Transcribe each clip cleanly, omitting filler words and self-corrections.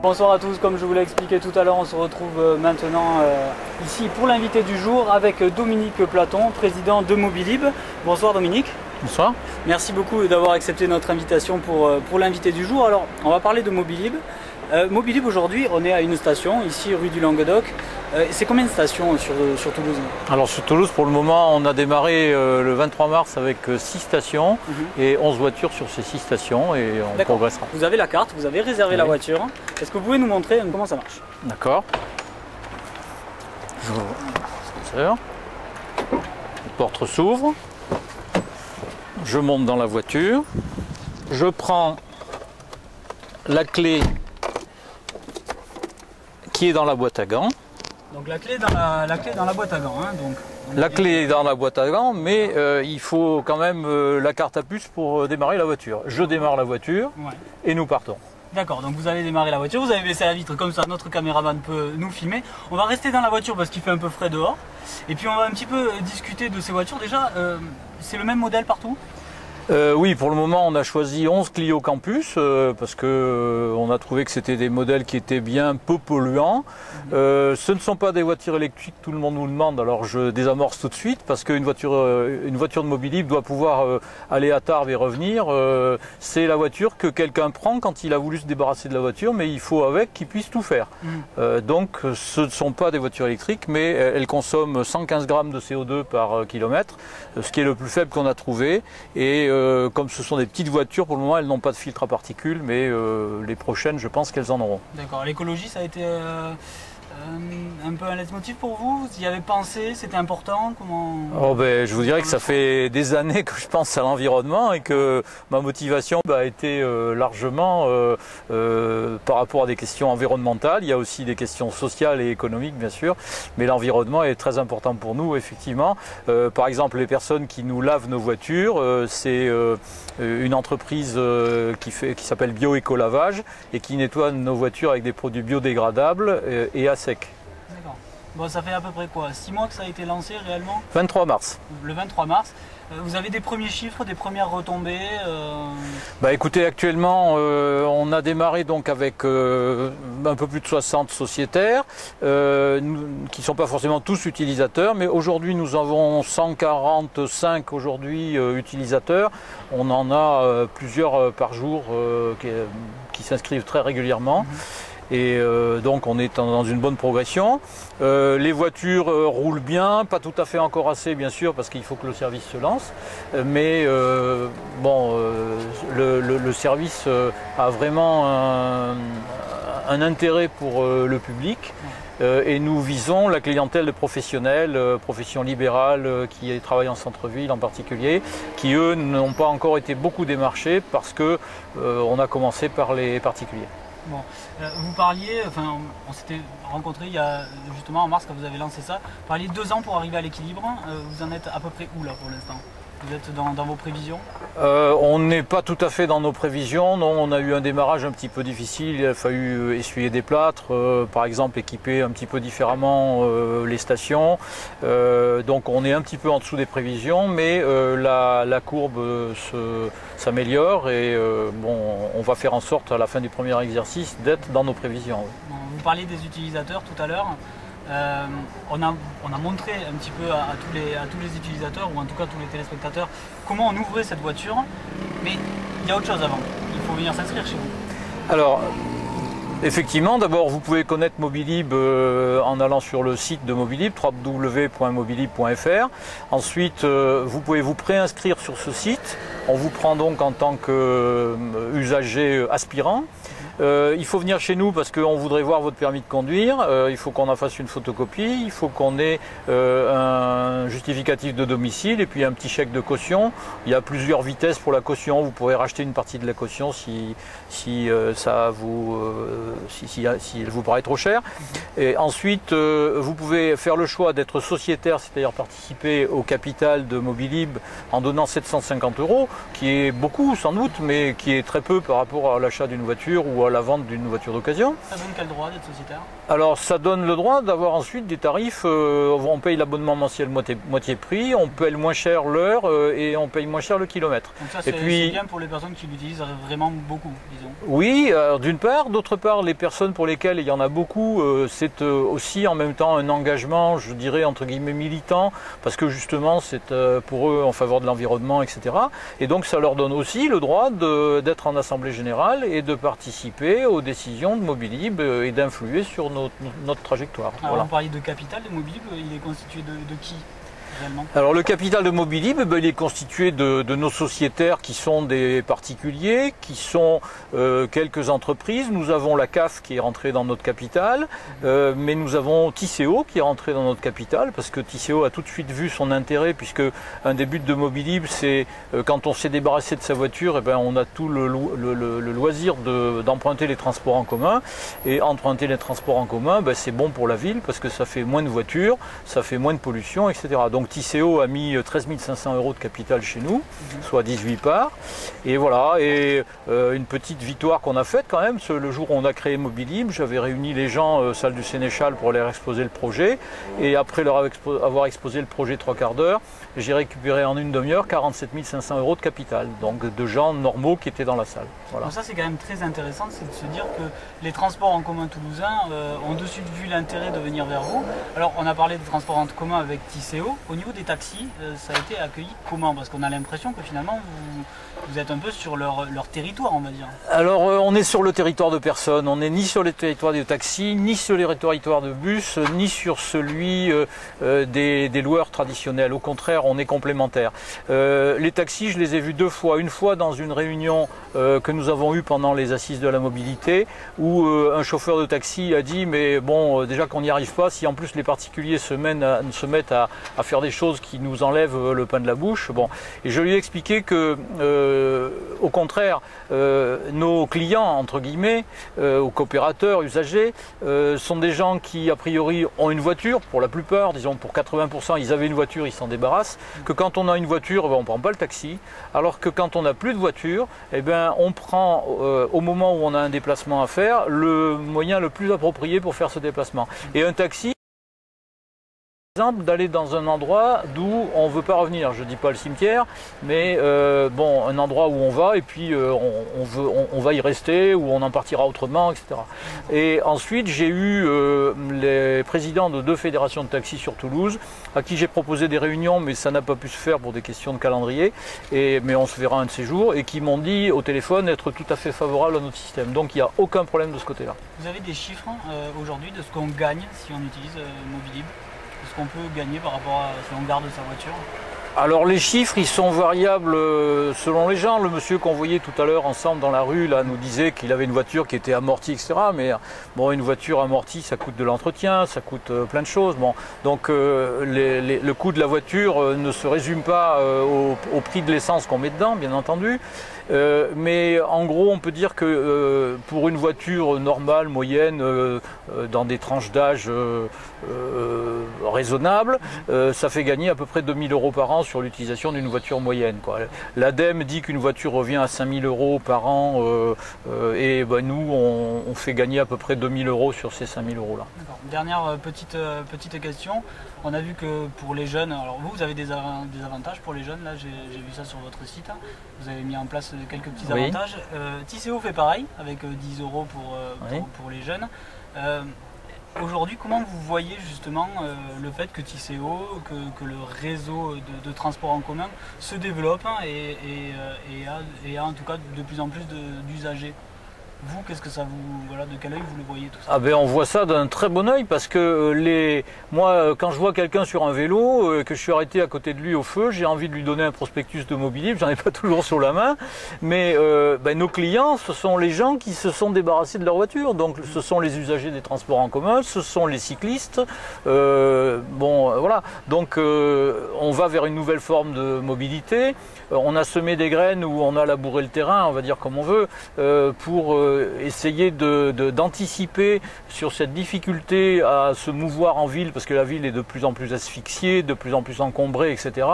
Bonsoir à tous, comme je vous l'ai expliqué tout à l'heure, on se retrouve maintenant ici pour l'invité du jour avec Dominique Platon, président de Mobilib. Bonsoir Dominique. Bonsoir. Merci beaucoup d'avoir accepté notre invitation pour l'invité du jour. Alors, on va parler de Mobilib. Mobilib, aujourd'hui, on est à une station, ici rue du Languedoc. C'est combien de stations sur Toulouse? Alors sur Toulouse, pour le moment, on a démarré le 23 mars avec 6 stations et 11 voitures sur ces 6 stations et on progressera. Vous avez la carte, vous avez réservé la voiture. Est-ce que vous pouvez nous montrer comment ça marche? D'accord. La porte s'ouvre. Je monte dans la voiture. Je prends la clé qui est dans la boîte à gants. Donc la clé dans la boîte à gants. Hein, donc, la clé est dans la boîte à gants, mais il faut quand même la carte à puce pour démarrer la voiture. Je démarre la voiture et nous partons. D'accord, donc vous avez démarré la voiture, vous avez baissé la vitre comme ça, notre caméraman peut nous filmer. On va rester dans la voiture parce qu'il fait un peu frais dehors. Et puis on va un petit peu discuter de ces voitures. Déjà, c'est le même modèle partout? Oui, pour le moment, on a choisi 11 Clio Campus parce que on a trouvé que c'était des modèles qui étaient bien peu polluants. Ce ne sont pas des voitures électriques, tout le monde nous le demande, alors je désamorce tout de suite parce qu'une voiture de Mobilib doit pouvoir aller à Tarbes et revenir. C'est la voiture que quelqu'un prend quand il a voulu se débarrasser de la voiture, mais il faut avec qu'il puisse tout faire. Donc ce ne sont pas des voitures électriques, mais elles consomment 115 grammes de CO2 par kilomètre, ce qui est le plus faible qu'on a trouvé. Et comme ce sont des petites voitures, pour le moment, elles n'ont pas de filtre à particules, mais les prochaines, je pense qu'elles en auront. D'accord. L'écologie, ça a été un peu un leitmotiv pour vous? Vous y avez pensé? C'était important? Je vous dirais que ça fait des années que je pense à l'environnement et que ma motivation a été largement par rapport à des questions environnementales. Il y a aussi des questions sociales et économiques, bien sûr, mais l'environnement est très important pour nous, effectivement. Par exemple, les personnes qui nous lavent nos voitures, c'est une entreprise qui s'appelle Bioécolavage et qui nettoie nos voitures avec des produits biodégradables et à sec. D'accord. Bon, ça fait à peu près quoi? 6 mois que ça a été lancé réellement? 23 mars. Le 23 mars. Vous avez des premiers chiffres, des premières retombées? Écoutez, actuellement, on a démarré donc avec un peu plus de 60 sociétaires qui ne sont pas forcément tous utilisateurs, mais aujourd'hui nous avons 145 utilisateurs. On en a plusieurs par jour qui s'inscrivent très régulièrement. Et donc on est dans une bonne progression. Les voitures roulent bien, pas tout à fait encore assez bien sûr parce qu'il faut que le service se lance, mais le service a vraiment un intérêt pour le public. Et nous visons la clientèle de professionnels, professions libérales qui travaillent en centre-ville en particulier, qui eux n'ont pas encore été beaucoup démarchés parce que on a commencé par les particuliers. Bon, vous parliez, on s'était rencontrés il y a justement en mars quand vous avez lancé ça, vous parliez 2 ans pour arriver à l'équilibre. Vous en êtes à peu près où là pour l'instant? Vous êtes dans vos prévisions? On n'est pas tout à fait dans nos prévisions, non, on a eu un démarrage un petit peu difficile, il a fallu essuyer des plâtres, par exemple équiper un petit peu différemment les stations, donc on est un petit peu en dessous des prévisions, mais la courbe s'améliore et on va faire en sorte à la fin du premier exercice d'être dans nos prévisions. Bon, vous parliez des utilisateurs tout à l'heure. On a montré un petit peu à tous les utilisateurs, ou en tout cas tous les téléspectateurs, comment on ouvrait cette voiture, mais il y a autre chose avant, il faut venir s'inscrire chez vous. Alors, effectivement, d'abord vous pouvez connaître Mobilib en allant sur le site de Mobilib, www.mobilib.fr. Ensuite, vous pouvez vous préinscrire sur ce site, on vous prend donc en tant qu'usager aspirant. Il faut venir chez nous parce qu'on voudrait voir votre permis de conduire, il faut qu'on en fasse une photocopie, il faut qu'on ait un justificatif de domicile et puis un petit chèque de caution. Il y a plusieurs vitesses pour la caution, vous pourrez racheter une partie de la caution si elle vous paraît trop cher. Et ensuite, vous pouvez faire le choix d'être sociétaire, c'est-à-dire participer au capital de Mobilib en donnant 750 €, qui est beaucoup sans doute, mais qui est très peu par rapport à l'achat d'une voiture ou à la vente d'une voiture d'occasion. Ça donne quel droit d'être sociétaire? Alors ça donne le droit d'avoir ensuite des tarifs, on paye l'abonnement mensuel moitié prix, on paye moins cher l'heure et on paye moins cher le kilomètre. Donc ça c'est bien pour les personnes qui l'utilisent vraiment beaucoup, disons. Oui, d'une part. D'autre part, les personnes pour lesquelles il y en a beaucoup, c'est aussi en même temps un engagement, je dirais, entre guillemets militant, parce que justement c'est pour eux en faveur de l'environnement, etc. Et donc ça leur donne aussi le droit d'être en assemblée générale et de participer aux décisions de Mobilib et d'influer sur notre trajectoire. Alors voilà. on parlait de capital de Mobilib, il est constitué de qui réellement? Alors le capital de Mobilib, il est constitué de nos sociétaires qui sont des particuliers, qui sont quelques entreprises. Nous avons la CAF qui est rentrée dans notre capital, mais nous avons Tisséo qui est rentré dans notre capital parce que Tisséo a tout de suite vu son intérêt, puisque un des buts de Mobilib, c'est quand on s'est débarrassé de sa voiture, on a tout le loisir d'emprunter les transports en commun. Et emprunter les transports en commun, c'est bon pour la ville parce que ça fait moins de voitures, ça fait moins de pollution, etc. Donc Tisséo a mis 13 500 € de capital chez nous, soit 18 parts. Et voilà, et une petite victoire qu'on a faite quand même, le jour où on a créé Mobilib, j'avais réuni les gens salle du Sénéchal pour leur exposer le projet. Et après leur avoir exposé le projet 3/4 d'heure, j'ai récupéré en une demi-heure 47 500 € de capital. Donc de gens normaux qui étaient dans la salle. Voilà. Donc ça c'est quand même très intéressant, c'est de se dire que les transports en commun toulousains ont de suite vu l'intérêt de venir vers vous. Alors on a parlé de transports en commun avec Tisséo. Au niveau des taxis, ça a été accueilli comment? Parce qu'on a l'impression que finalement vous êtes un peu sur leur territoire, on va dire. Alors on est sur le territoire de personne, on n'est ni sur le territoire des taxis, ni sur les territoires de bus, ni sur celui des loueurs traditionnels. Au contraire, on est complémentaires. Les taxis, je les ai vus deux fois. Une fois dans une réunion que nous avons eue pendant les assises de la mobilité, où un chauffeur de taxi a dit mais bon, déjà qu'on n'y arrive pas, si en plus les particuliers se mettent à faire des choses qui nous enlèvent le pain de la bouche. Bon. Et je lui ai expliqué que, au contraire, nos clients, entre guillemets, aux coopérateurs, usagers, sont des gens qui, a priori, ont une voiture, pour la plupart, disons pour 80%, ils avaient une voiture, ils s'en débarrassent, que quand on a une voiture, on ne prend pas le taxi, alors que quand on n'a plus de voiture, on prend, au moment où on a un déplacement à faire, le moyen le plus approprié pour faire ce déplacement. Et un taxi, exemple d'aller dans un endroit d'où on ne veut pas revenir, je ne dis pas le cimetière, mais bon, un endroit où on va et puis on va y rester ou on en partira autrement, etc. Et ensuite j'ai eu les présidents de 2 fédérations de taxis sur Toulouse à qui j'ai proposé des réunions, mais ça n'a pas pu se faire pour des questions de calendrier, mais on se verra un de ces jours, et qui m'ont dit au téléphone être tout à fait favorable à notre système. Donc il n'y a aucun problème de ce côté-là. Vous avez des chiffres aujourd'hui de ce qu'on gagne si on utilise Mobilib? Ce qu'on peut gagner par rapport à si on garde sa voiture? Alors les chiffres, ils sont variables selon les gens. Le monsieur qu'on voyait tout à l'heure ensemble dans la rue là nous disait qu'il avait une voiture qui était amortie, etc. Mais bon, une voiture amortie, ça coûte de l'entretien, ça coûte plein de choses. Bon, donc le coût de la voiture ne se résume pas au prix de l'essence qu'on met dedans, bien entendu. Mais en gros, on peut dire que pour une voiture normale, moyenne, dans des tranches d'âge raisonnables, ça fait gagner à peu près 2 000 € par an sur l'utilisation d'une voiture moyenne. L'ADEME dit qu'une voiture revient à 5 000 € par an et nous, on fait gagner à peu près 2 000 € sur ces 5 000 € là. Dernière petite question. On a vu que pour les jeunes, alors vous avez des avantages pour les jeunes, là j'ai vu ça sur votre site, vous avez mis en place quelques petits avantages. Tisséo fait pareil, avec 10 € pour les jeunes. Aujourd'hui, comment vous voyez justement le fait que Tisséo, que le réseau de transport en commun se développe et a en tout cas de plus en plus d'usagers? Vous, qu'est-ce que ça vous... Voilà, de quel œil vous le voyez tout ça? Ah ben on voit ça d'un très bon œil parce que moi quand je vois quelqu'un sur un vélo, que je suis arrêté à côté de lui au feu, j'ai envie de lui donner un prospectus de Mobilibre, j'en ai pas toujours sur la main, mais nos clients ce sont les gens qui se sont débarrassés de leur voiture, donc ce sont les usagers des transports en commun, ce sont les cyclistes, voilà, donc on va vers une nouvelle forme de mobilité. On a semé des graines où on a labouré le terrain, on va dire comme on veut, pour essayer d'anticiper sur cette difficulté à se mouvoir en ville, parce que la ville est de plus en plus asphyxiée, de plus en plus encombrée, etc.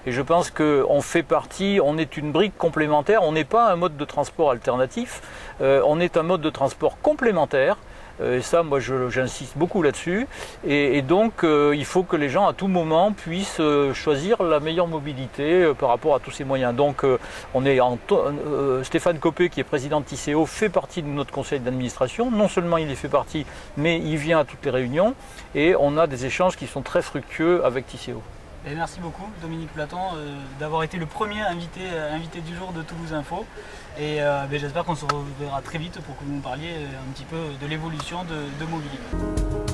Et je pense qu'on fait partie, on est une brique complémentaire, on n'est pas un mode de transport alternatif, on est un mode de transport complémentaire. Et ça, moi, j'insiste beaucoup là-dessus. Et donc, il faut que les gens, à tout moment, puissent choisir la meilleure mobilité par rapport à tous ces moyens. Donc, Stéphane Copé, qui est président de Tisséo, fait partie de notre conseil d'administration. Non seulement il y fait partie, mais il vient à toutes les réunions. Et on a des échanges qui sont très fructueux avec Tisséo. Et merci beaucoup Dominique Platon d'avoir été le premier invité du jour de Toulouse Info. Et j'espère qu'on se reverra très vite pour que vous nous parliez un petit peu de l'évolution de Mobilibre.